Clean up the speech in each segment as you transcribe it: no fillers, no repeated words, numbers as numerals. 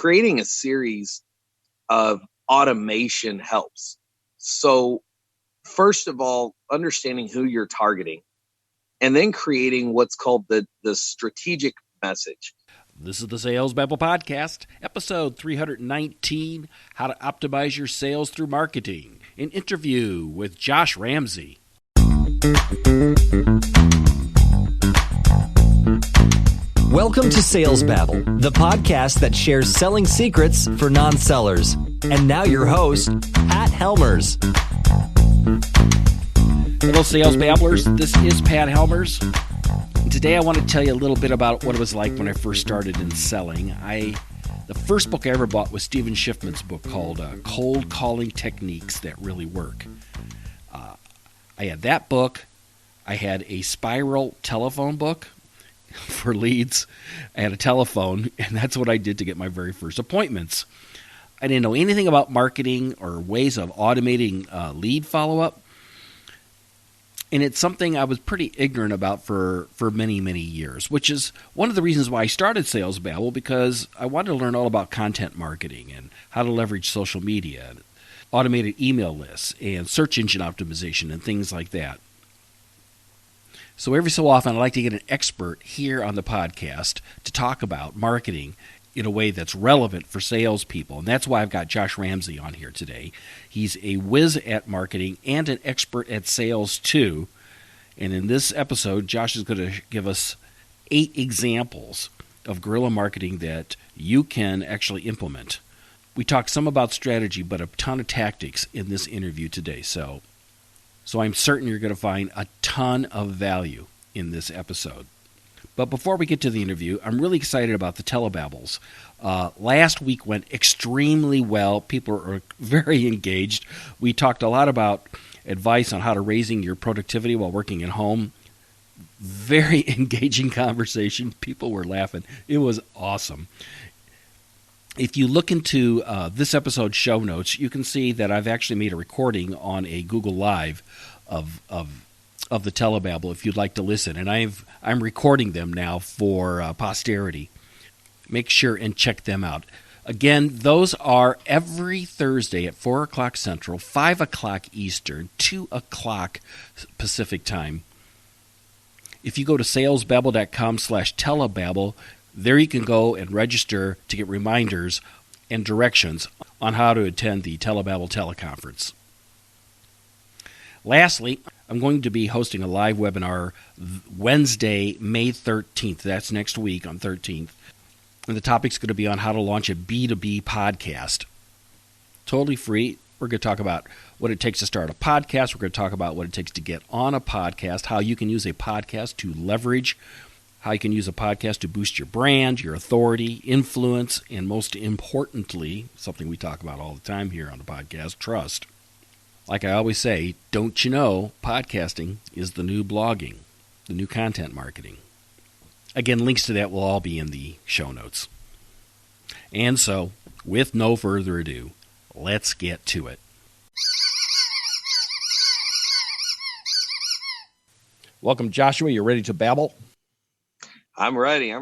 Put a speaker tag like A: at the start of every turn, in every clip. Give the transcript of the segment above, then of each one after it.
A: creating a series of automation helps. So first of all, understanding who you're targeting and then creating what's called the strategic message.
B: This is the Sales Babble Podcast, episode 319, How to Optimize Your Sales Through Marketing, an interview with Josh Ramsey.
C: Welcome to Sales Babble, the podcast that shares selling secrets for non-sellers. And now your host, Pat Helmers.
B: Hello, Sales Babblers. This is Pat Helmers. And today I want to tell you a little bit about what it was like when I first started in selling. The first book I ever bought was Stephen Schiffman's book called Cold Calling Techniques That Really Work. I had that book. I had a spiral telephone book for leads. I had a telephone, and that's what I did to get my very first appointments. I didn't know anything about marketing or ways of automating lead follow-up. And it's something I was pretty ignorant about for many, many years, which is one of the reasons why I started Sales Babble, because I wanted to learn all about content marketing and how to leverage social media, and automated email lists, and search engine optimization, and things like that. So every so often, I like to get an expert here on the podcast to talk about marketing in a way that's relevant for salespeople. And that's why I've got Josh Ramsey on here today. He's a whiz at marketing and an expert at sales too. And in this episode, Josh is going to give us 8 examples of guerrilla marketing that you can actually implement. We talk some about strategy, but a ton of tactics in this interview today. So I'm certain you're going to find a ton of value in this episode. But before we get to the interview, I'm really excited about the telebabbles. Last week went extremely well. People are very engaged. We talked a lot about advice on how to raising your productivity while working at home. Very engaging conversation. People were laughing. It was awesome. If you look into this episode's show notes, you can see that I've actually made a recording on a Google Live of the telebabble if you'd like to listen. And I'm recording them now for posterity. Make sure and check them out. Again, those are every Thursday at 4 o'clock Central, 5 o'clock Eastern, 2 o'clock Pacific Time. If you go to salesbabble.com/telebabble, there you can go and register to get reminders and directions on how to attend the Telebabble teleconference. Lastly, I'm going to be hosting a live webinar Wednesday, May 13th. That's next week on 13th. And the topic's going to be on how to launch a B2B podcast. Totally free. We're going to talk about what it takes to start a podcast. We're going to talk about what it takes to get on a podcast, how you can use a podcast to leverage, how you can use a podcast to boost your brand, your authority, influence, and most importantly, something we talk about all the time here on the podcast, trust. Like I always say, don't you know, podcasting is the new blogging, the new content marketing. Again, links to that will all be in the show notes. And so, with no further ado, let's get to it. Welcome, Joshua. You ready to babble?
A: I'm ready.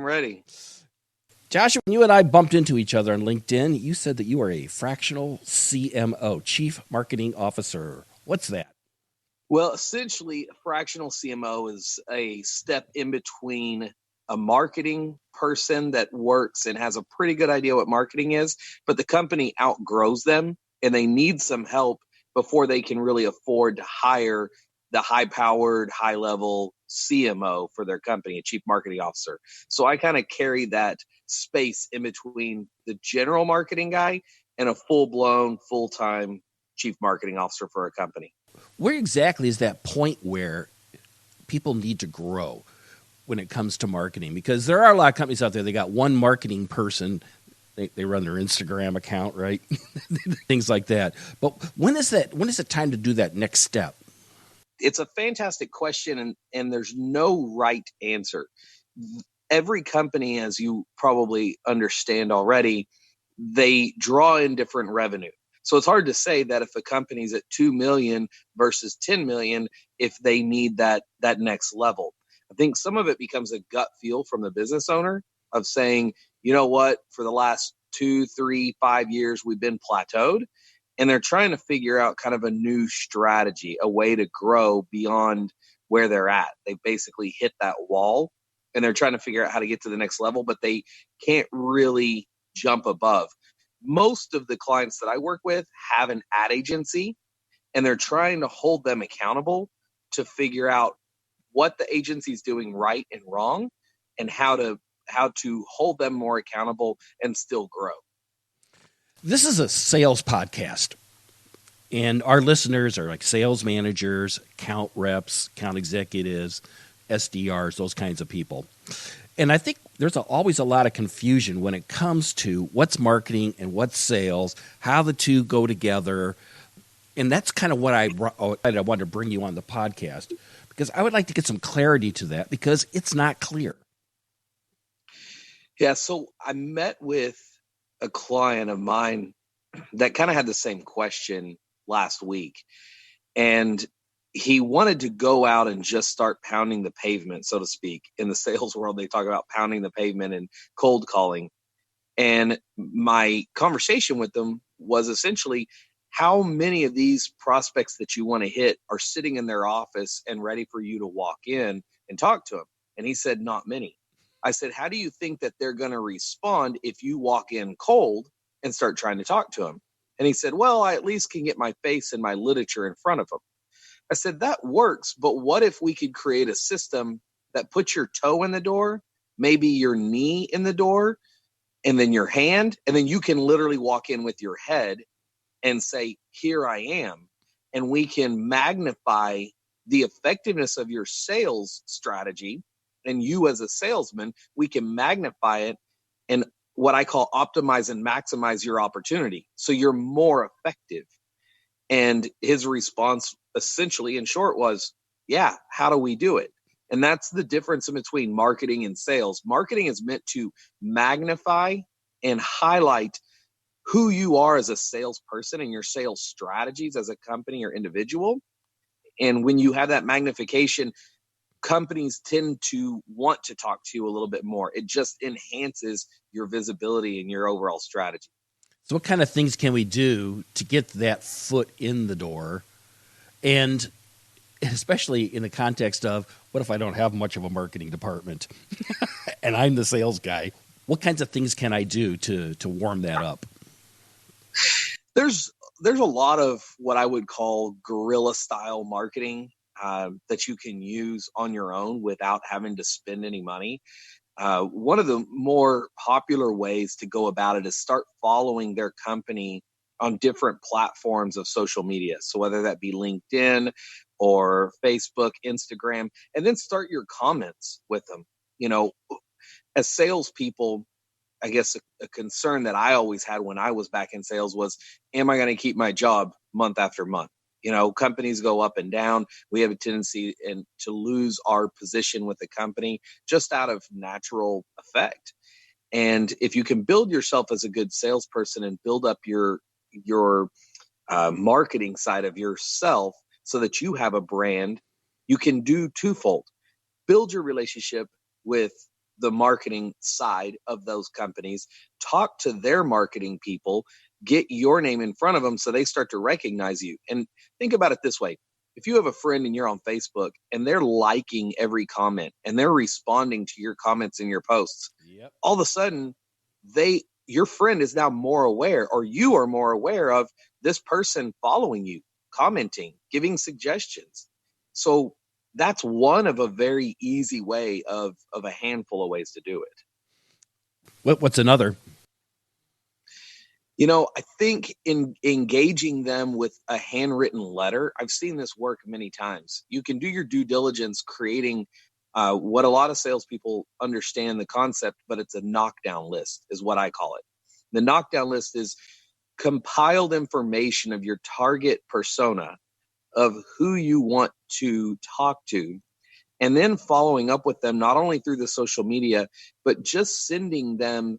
B: Joshua, when you and I bumped into each other on LinkedIn, you said that you are a fractional CMO, Chief Marketing Officer. What's that?
A: Well, essentially, a fractional CMO is a step in between a marketing person that works and has a pretty good idea what marketing is, but the company outgrows them and they need some help before they can really afford to hire the high-powered, high-level CMO for their company, a chief marketing officer. So I kind of carry that space in between the general marketing guy and a full-blown, full-time chief marketing officer for a company.
B: Where exactly is that point where people need to grow when it comes to marketing? Because there are a lot of companies out there, they got one marketing person, they run their Instagram account, right? Things like that. But when is it time to do that next step?
A: It's a fantastic question, and there's no right answer. Every company, as you probably understand already, they draw in different revenue. So it's hard to say that if a company's at 2 million versus 10 million, if they need that next level. I think some of it becomes a gut feel from the business owner of saying, you know what, for the last 2, 3, 5 years, we've been plateaued, and they're trying to figure out kind of a new strategy, a way to grow beyond where they're at. They basically hit that wall, and they're trying to figure out how to get to the next level, but they can't really jump above. Most of the clients that I work with have an ad agency, and they're trying to hold them accountable to figure out what the agency's doing right and wrong, and how to hold them more accountable and still grow.
B: This is a sales podcast, and our listeners are like sales managers, account reps, account executives, SDRs, those kinds of people. And I think there's always a lot of confusion when it comes to what's marketing and what's sales, how the two go together. And that's kind of what I wanted to bring you on the podcast, because I would like to get some clarity to that, because it's not clear.
A: Yeah, so I met with a client of mine that kind of had the same question last week. And he wanted to go out and just start pounding the pavement, so to speak. In the sales world, they talk about pounding the pavement and cold calling. And my conversation with them was essentially, how many of these prospects that you want to hit are sitting in their office and ready for you to walk in and talk to them? And he said, not many. I said, how do you think that they're going to respond if you walk in cold and start trying to talk to them? And he said, well, I at least can get my face and my literature in front of them. I said, that works, but what if we could create a system that puts your toe in the door, maybe your knee in the door, and then your hand, and then you can literally walk in with your head and say, here I am. And we can magnify the effectiveness of your sales strategy. And you as a salesman, we can magnify it and what I call optimize and maximize your opportunity, so you're more effective. And his response essentially, in short, was, yeah, how do we do it? And that's the difference in between marketing and sales. Marketing is meant to magnify and highlight who you are as a salesperson and your sales strategies as a company or individual. And when you have that magnification, companies tend to want to talk to you a little bit more. It just enhances your visibility and your overall strategy.
B: So what kind of things can we do to get that foot in the door? And especially in the context of, what if I don't have much of a marketing department and I'm the sales guy? What kinds of things can I do to warm that up?
A: There's a lot of what I would call guerrilla style marketing that you can use on your own without having to spend any money. One of the more popular ways to go about it is start following their company on different platforms of social media. So whether that be LinkedIn or Facebook, Instagram, and then start your comments with them. You know, as salespeople, I guess a concern that I always had when I was back in sales was, am I going to keep my job month after month? You know, companies go up and down. We have a tendency to lose our position with the company just out of natural effect. And if you can build yourself as a good salesperson and build up your marketing side of yourself so that you have a brand, you can do twofold. Build your relationship with the marketing side of those companies, talk to their marketing people, get your name in front of them so they start to recognize you. And think about it this way. If you have a friend and you're on Facebook and they're liking every comment and they're responding to your comments and your posts, all of a sudden your friend is now more aware, or you are more aware of this person following you, commenting, giving suggestions. So that's one of a very easy way of a handful of ways to do it.
B: What's another?
A: You know, I think in engaging them with a handwritten letter, I've seen this work many times. You can do your due diligence creating what a lot of salespeople understand the concept, but it's a knockdown list is what I call it. The knockdown list is compiled information of your target persona, of who you want to talk to, and then following up with them, not only through the social media, but just sending them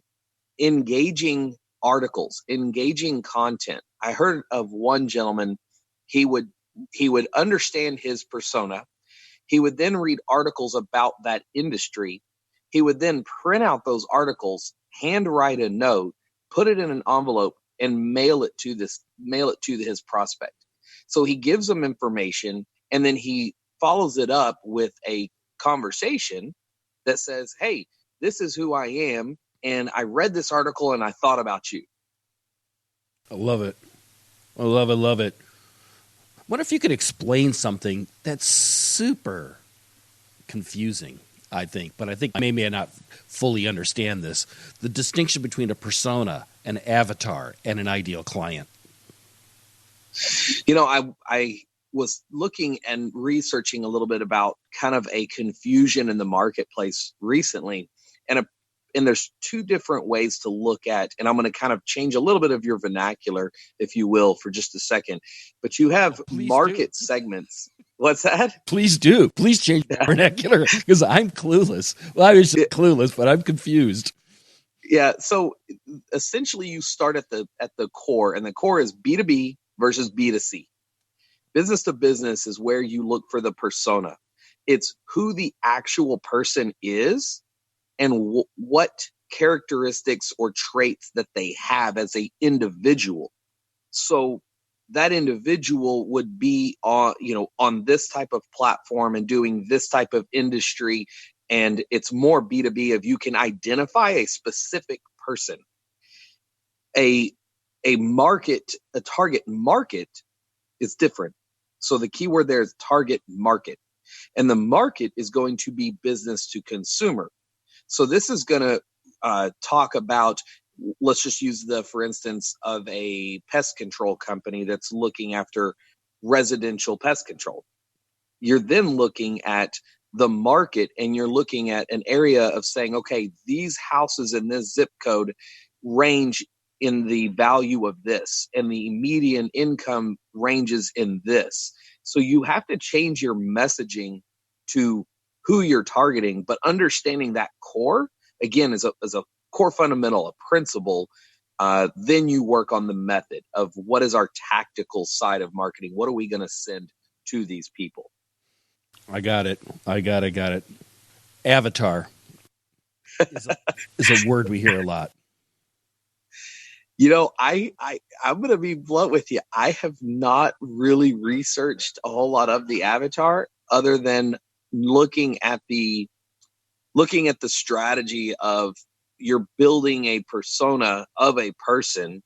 A: engaging articles, engaging content. I heard of one gentleman, he would understand his persona. He would then read articles about that industry. He would then print out those articles, handwrite a note, put it in an envelope, and mail it to his prospect. So he gives them information, and then he follows it up with a conversation that says, hey, this is who I am, and I read this article and I thought about you.
B: I love it. I love it. What if you could explain something that's super confusing, I think, but I think maybe I not fully understand this. The distinction between a persona, an avatar, and an ideal client.
A: I was looking and researching a little bit about kind of a confusion in the marketplace recently. And there's two different ways to look at, and I'm going to kind of change a little bit of your vernacular, if you will, for just a second. But you have market segments. What's that?
B: Please do. Please change the vernacular, because I'm clueless. Well, I was clueless, but I'm confused.
A: Yeah. So essentially you start at the core, and the core is B2B versus B2C. Business to business is where you look for the persona. It's who the actual person is and what characteristics or traits that they have as an individual. So that individual would be on this type of platform and doing this type of industry. And it's more B2B if you can identify a specific person. A target market is different. So the key word there is target market. And the market is going to be business to consumer. So this is going to talk about, let's just use for instance, of a pest control company that's looking after residential pest control. You're then looking at the market, and you're looking at an area of saying, okay, these houses in this zip code range in the value of this, and the median income ranges in this. So you have to change your messaging to who you're targeting, but understanding that core, again, is a core fundamental, a principle. Then you work on the method of what is our tactical side of marketing. What are we going to send to these people?
B: I got it. Avatar is a word we hear a lot.
A: I'm going to be blunt with you. I have not really researched a whole lot of the avatar, other than looking at the strategy of you're building a persona of a person.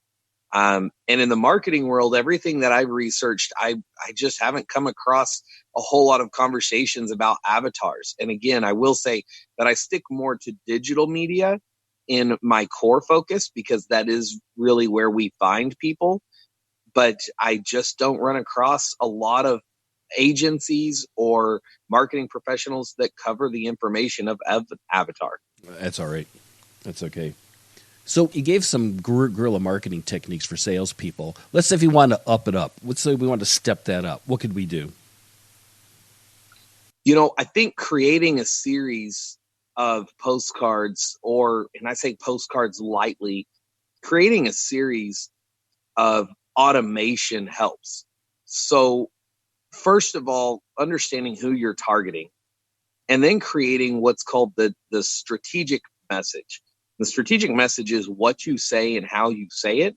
A: And in the marketing world, everything that I've researched, I just haven't come across a whole lot of conversations about avatars. And again, I will say that I stick more to digital media in my core focus, because that is really where we find people. But I just don't run across a lot of agencies or marketing professionals that cover the information of avatar.
B: That's all right. That's okay. So you gave some guerrilla marketing techniques for salespeople. Let's say if you want to up it up. Let's say we want to step that up. What could we do?
A: I think creating a series of postcards, and I say postcards lightly, creating a series of automation helps. So first of all, understanding who you're targeting, and then creating what's called the strategic message. The strategic message is what you say and how you say it.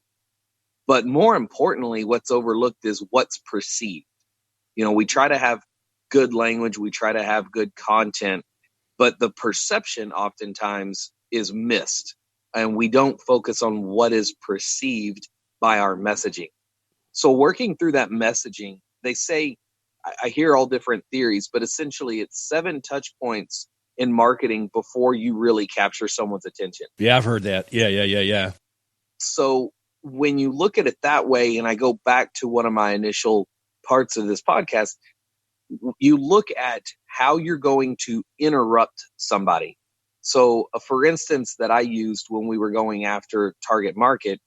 A: But more importantly, what's overlooked is what's perceived. We try to have good language. We try to have good content, but the perception oftentimes is missed, and we don't focus on what is perceived by our messaging. So working through that messaging, they say, I hear all different theories, but essentially it's 7 touch points in marketing before you really capture someone's attention.
B: Yeah, I've heard that. Yeah.
A: So when you look at it that way, and I go back to one of my initial parts of this podcast, you look at how you're going to interrupt somebody. So for instance, that I used when we were going after target market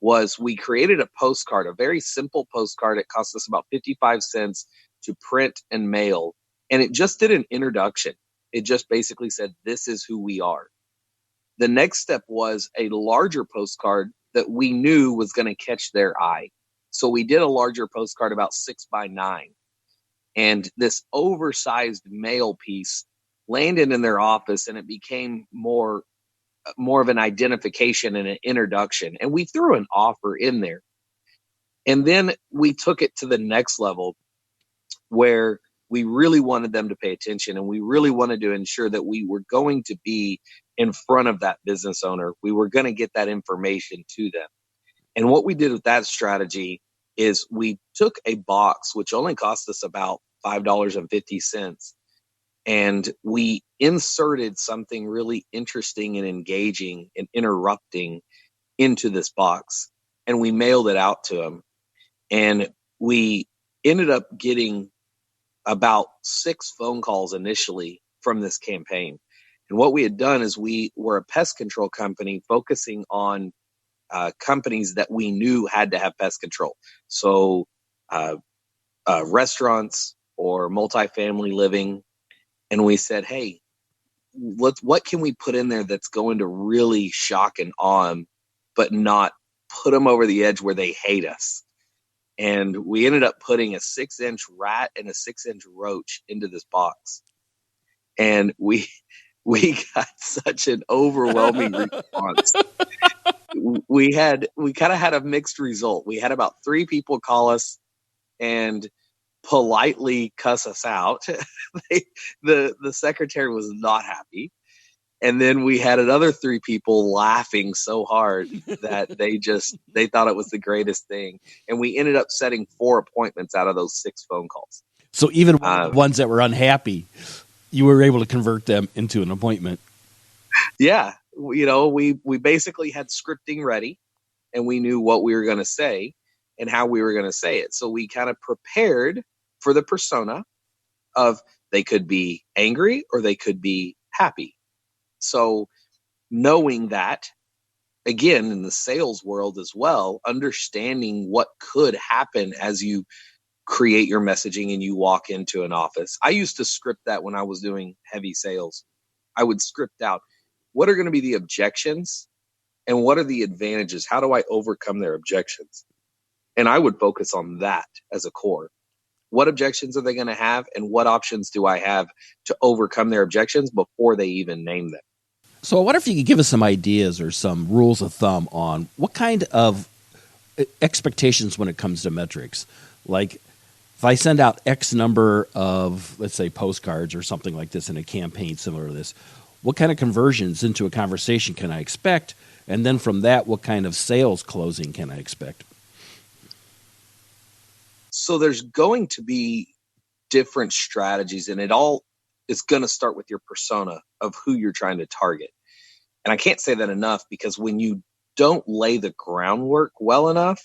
A: was we created a postcard, a very simple postcard. It cost us about 55 cents to print and mail. And it just did an introduction. It just basically said, this is who we are. The next step was a larger postcard that we knew was going to catch their eye. So we did a larger postcard, about 6x9. And this oversized mail piece landed in their office, and it became more more of an identification and an introduction. And we threw an offer in there. And then we took it to the next level where we really wanted them to pay attention, and we really wanted to ensure that we were going to be in front of that business owner. We were going to get that information to them. And what we did with that strategy is we took a box, which only cost us about $5.50, and we inserted something really interesting and engaging and interrupting into this box, and we mailed it out to them. And we ended up getting about 6 phone calls initially from this campaign. And what we had done is we were a pest control company focusing on companies that we knew had to have pest control. So restaurants or multifamily living. And we said, hey, what can we put in there that's going to really shock and awe them, but not put them over the edge where they hate us? And we ended up putting a 6-inch rat and a 6-inch roach into this box. And we got such an overwhelming response. We kind of had a mixed result. We had about 3 people call us and politely cuss us out. The secretary was not happy. And then we had another 3 people laughing so hard that they thought it was the greatest thing. And we ended up setting 4 appointments out of those 6 phone calls.
B: So even the ones that were unhappy, you were able to convert them into an appointment.
A: Yeah. We basically had scripting ready, and we knew what we were going to say and how we were going to say it. So we kind of prepared for the persona of they could be angry or they could be happy. So knowing that, again, in the sales world as well, understanding what could happen as you create your messaging and you walk into an office. I used to script that when I was doing heavy sales. I would script out what are going to be the objections and what are the advantages? How do I overcome their objections? And I would focus on that as a core. What objections are they going to have, and what options do I have to overcome their objections before they even name them?
B: So I wonder if you could give us some ideas or some rules of thumb on what kind of expectations when it comes to metrics. Like if I send out X number of, let's say, postcards or something like this in a campaign similar to this, what kind of conversions into a conversation can I expect? And then from that, what kind of sales closing can I expect?
A: So there's going to be different strategies, and it all is going to start with your persona of who you're trying to target. And I can't say that enough, because when you don't lay the groundwork well enough,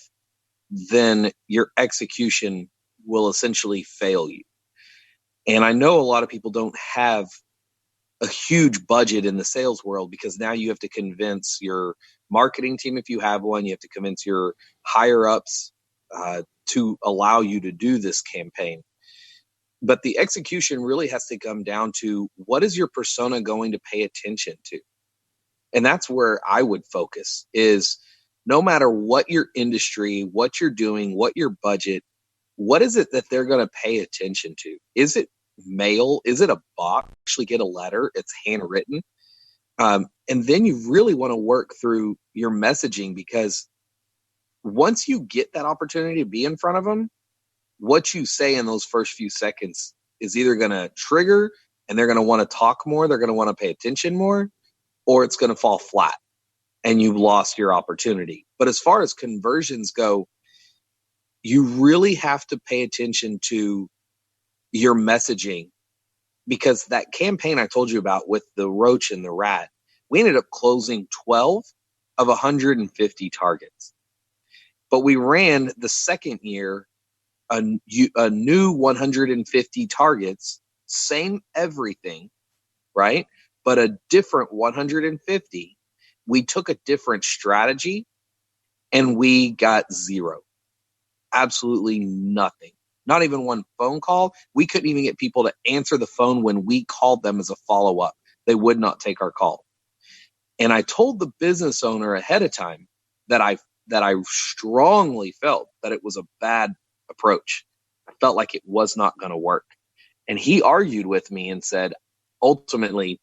A: then your execution will essentially fail you. And I know a lot of people don't have a huge budget in the sales world, because now you have to convince your marketing team, if you have one, you have to convince your higher ups to allow you to do this campaign. But the execution really has to come down to, what is your persona going to pay attention to? And that's where I would focus, is no matter what your industry, what you're doing, what your budget, what is it that they're going to pay attention to? Is it mail? Is it a box? Actually get a letter. It's handwritten. And then you really want to work through your messaging, because once you get that opportunity to be in front of them, what you say in those first few seconds is either going to trigger and they're going to want to talk more, they're going to want to pay attention more, or it's going to fall flat and you've lost your opportunity. But as far as conversions go, you really have to pay attention to your messaging, because that campaign I told you about with the roach and the rat, we ended up closing 12 of 150 targets. But we ran the second year a new 150 targets, same everything, right? But a different 150. We took a different strategy and we got 0. Absolutely nothing. Not even one phone call. We couldn't even get people to answer the phone when we called them as a follow-up. They would not take our call. And I told the business owner ahead of time that I strongly felt that it was a bad approach. I felt like it was not going to work. And he argued with me and said, ultimately,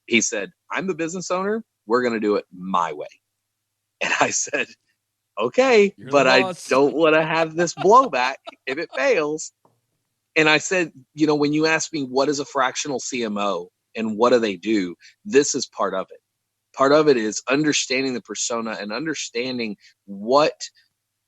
A: he said, I'm the business owner. We're going to do it my way. And I said, okay,
B: You're
A: but
B: the
A: I
B: boss.
A: don't want to have this blowback if it fails. And I said, when you ask me what is a fractional CMO and what do they do, this is part of it. Part of it is understanding the persona and understanding what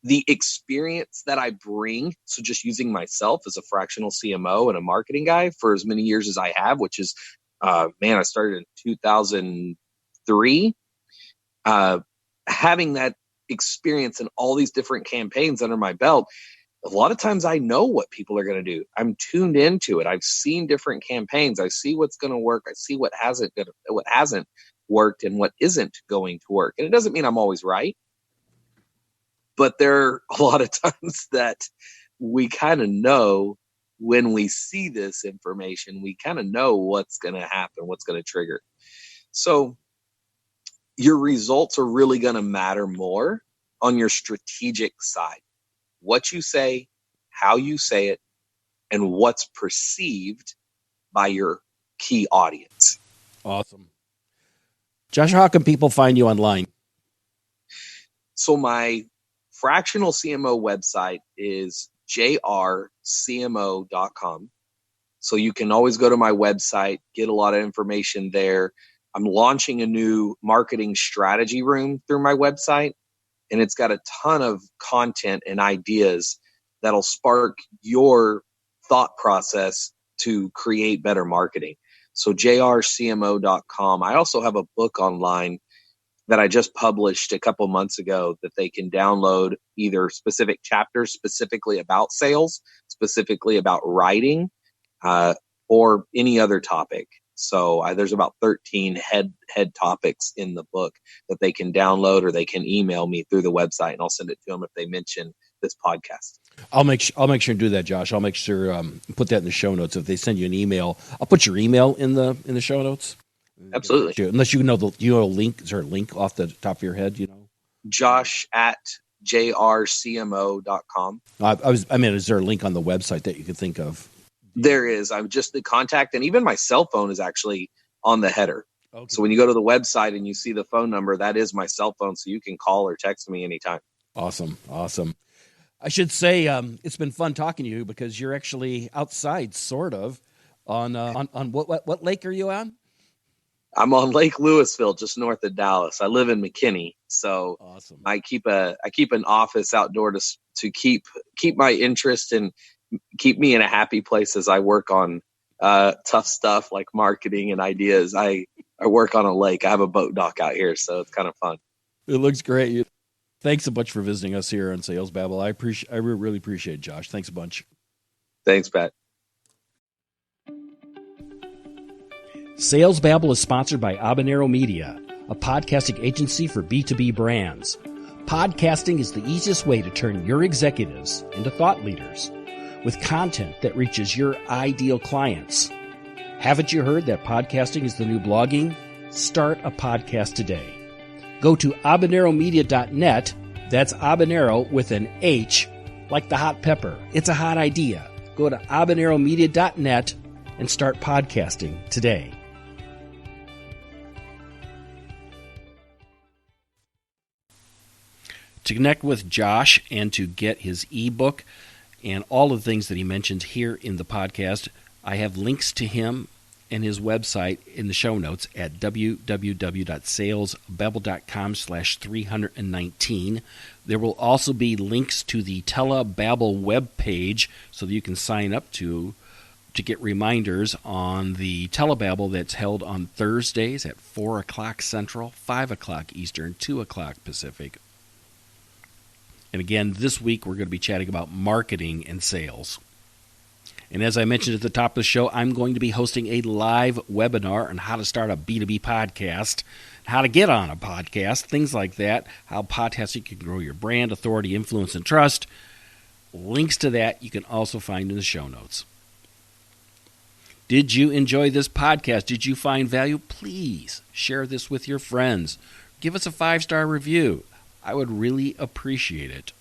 A: the experience that I bring. So just using myself as a fractional CMO and a marketing guy for as many years as I have, which is, I started in 2003. Having that experience in all these different campaigns under my belt, a lot of times I know what people are going to do. I'm tuned into it. I've seen different campaigns. I see what's going to work. I see what hasn't worked and what isn't going to work. And it doesn't mean I'm always right, but there are a lot of times that we kind of know when we see this information, we kind of know what's going to happen, what's going to trigger. So your results are really going to matter more on your strategic side. What you say, how you say it, and what's perceived by your key audience.
B: Awesome. Josh, how can people find you online?
A: So my fractional CMO website is JRcmo.com. So you can always go to my website, get a lot of information there. I'm launching a new marketing strategy room through my website, and it's got a ton of content and ideas that'll spark your thought process to create better marketing. So JRcmo.com. I also have a book online that I just published a couple months ago that they can download, either specific chapters specifically about sales, specifically about writing, or any other topic. So there's about 13 head topics in the book that they can download, or they can email me through the website, and I'll send it to them if they mention this podcast.
B: I'll make sure and do that, Josh. I'll make sure put that in the show notes. If they send you an email, I'll put your email in the show notes.
A: Absolutely.
B: Unless you know the link. Is there a link off the top of your head?
A: Josh at JRcmo.com.
B: I mean, is there a link on the website that you could think of?
A: There is. I'm just the contact, and even my cell phone is actually on the header.
B: Okay.
A: So when you go to the website and you see the phone number, that is my cell phone, so you can call or text me anytime.
B: Awesome. I should say it's been fun talking to you because you're actually outside, sort of, on what lake are you on?
A: I'm on Lake Lewisville, just north of Dallas. I live in McKinney, so
B: awesome.
A: I keep an office outdoor to keep my interest and keep me in a happy place as I work on tough stuff like marketing and ideas. I work on a lake. I have a boat dock out here, so it's kind of fun.
B: It looks great. Thanks so much for visiting us here on Sales Babble. I really appreciate it, Josh. Thanks a bunch.
A: Thanks, Pat.
B: Sales Babble is sponsored by Habanero Media, a podcasting agency for B2B brands. Podcasting is the easiest way to turn your executives into thought leaders with content that reaches your ideal clients. Haven't you heard that podcasting is the new blogging? Start a podcast today. Go to habaneromedia.net. That's habanero with an H, like the hot pepper. It's a hot idea. Go to habaneromedia.net and start podcasting today. To connect with Josh and to get his ebook and all of the things that he mentions here in the podcast, I have links to him and his website in the show notes at www.salesbabble.com/319. There will also be links to the Telebabble webpage so that you can sign up to get reminders on the Telebabble that's held on Thursdays at 4 o'clock Central, 5 o'clock Eastern, 2 o'clock Pacific. And again, this week we're going to be chatting about marketing and sales. And as I mentioned at the top of the show, I'm going to be hosting a live webinar on how to start a B2B podcast, how to get on a podcast, things like that, how podcasting can grow your brand, authority, influence, and trust. Links to that you can also find in the show notes. Did you enjoy this podcast? Did you find value? Please share this with your friends. Give us a 5-star review. I would really appreciate it.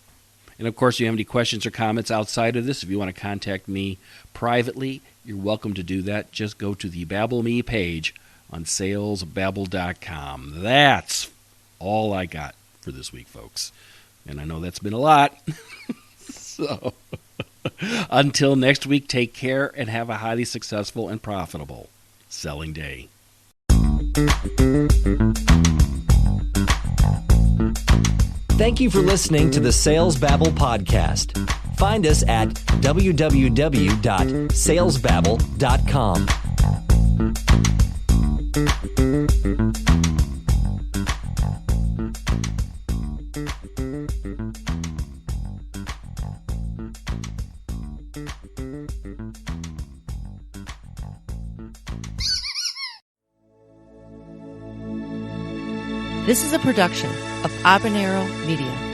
B: And, of course, if you have any questions or comments outside of this, if you want to contact me privately, you're welcome to do that. Just go to the Babble Me page on salesbabble.com. That's all I got for this week, folks. And I know that's been a lot. So until next week, take care and have a highly successful and profitable selling day.
C: Thank you for listening to the Sales Babble podcast. Find us at www.salesbabble.com.
D: This is a production of Habanero Media.